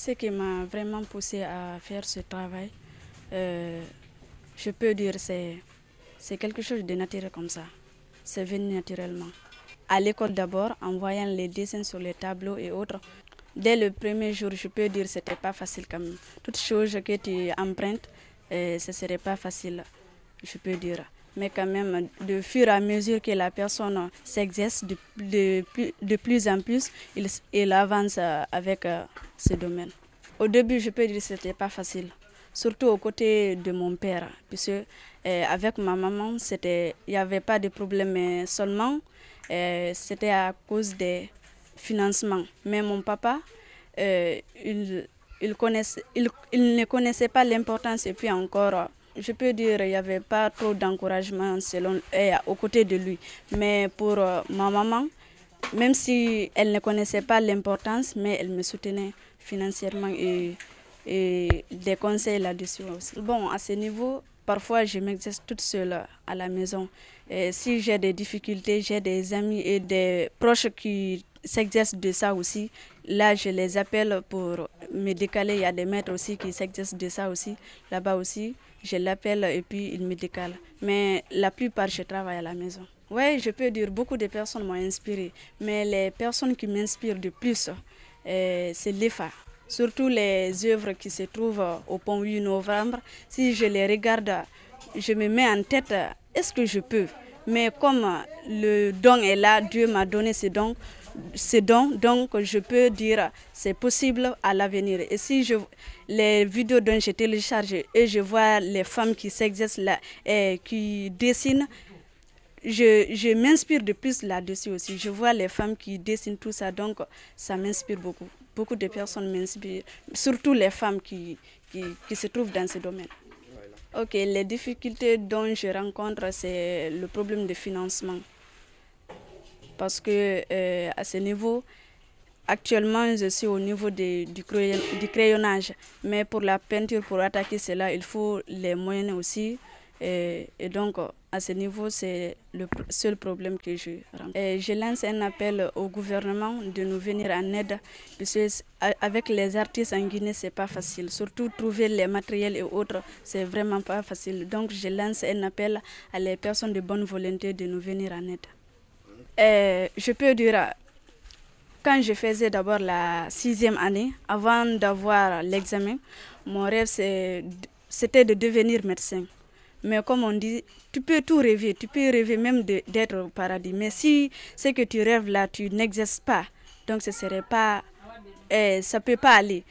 Ce qui m'a vraiment poussé à faire ce travail, je peux dire c'est quelque chose de naturel comme ça. C'est venu naturellement. À l'école d'abord, en voyant les dessins sur les tableaux et autres, dès le premier jour, je peux dire que ce n'était pas facile quand même. Toute chose que tu empruntes, ce ne serait pas facile, je peux dire. Mais quand même, de fur et à mesure que la personne s'exerce de plus en plus, il avance avec ce domaine. Au début, je peux dire que ce n'était pas facile, surtout aux côtés de mon père, puisque avec ma maman, il n'y avait pas de problème, mais seulement c'était à cause des financements. Mais mon papa, il ne connaissait pas l'importance et puis encore, je peux dire qu'il n'y avait pas trop d'encouragement aux côtés de lui. Mais pour ma maman, même si elle ne connaissait pas l'importance, mais elle me soutenait financièrement et des conseils là-dessus aussi. Bon, à ce niveau, parfois je m'exerce toute seule à la maison. Et si j'ai des difficultés, j'ai des amis et des proches qui s'exercent de ça aussi. Là, je les appelle pour me décaler. Il y a des maîtres aussi qui s'exercent de ça aussi. Là-bas aussi, je l'appelle et puis ils me décalent. Mais la plupart, je travaille à la maison. Oui, je peux dire beaucoup de personnes m'ont inspiré. Mais les personnes qui m'inspirent de plus, c'est l'EFA. Surtout les œuvres qui se trouvent au pont 8 novembre. Si je les regarde, je me mets en tête, est-ce que je peux? Mais comme le don est là, Dieu m'a donné ce don, donc je peux dire c'est possible à l'avenir. Et si les vidéos dont je télécharge et je vois les femmes qui s'exercent là et qui dessinent, je m'inspire de plus là-dessus aussi. Je vois les femmes qui dessinent tout ça, donc ça m'inspire beaucoup. Beaucoup de personnes m'inspirent, surtout les femmes qui se trouvent dans ce domaine. Ok, les difficultés dont je rencontre, c'est le problème de financement. Parce que à ce niveau, actuellement, je suis au niveau du crayonnage. Mais pour la peinture, pour attaquer cela, il faut les moyens aussi. Et donc, à ce niveau, c'est le seul problème que je rencontre. Je lance un appel au gouvernement de nous venir en aide, parce qu'avec les artistes en Guinée, c'est pas facile. Surtout trouver les matériels et autres, c'est vraiment pas facile. Donc, je lance un appel à les personnes de bonne volonté de nous venir en aide. Je peux dire, quand je faisais d'abord la 6e année, avant d'avoir l'examen, mon rêve c'était de devenir médecin. Mais comme on dit, tu peux tout rêver, tu peux rêver même d'être au paradis. Mais si ce que tu rêves là, tu n'exerces pas, donc ce serait pas, ça ne peut pas aller.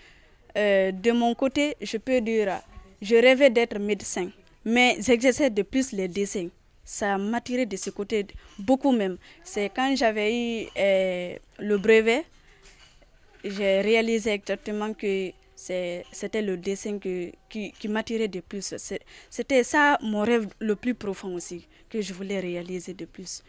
De mon côté, je peux dire, je rêvais d'être médecin, mais j'exerçais de plus les dessins. Ça m'attirait de ce côté, beaucoup même. C'est quand j'avais eu le brevet, j'ai réalisé exactement que c'était le dessin qui m'attirait de plus. C'était ça mon rêve le plus profond aussi, que je voulais réaliser de plus.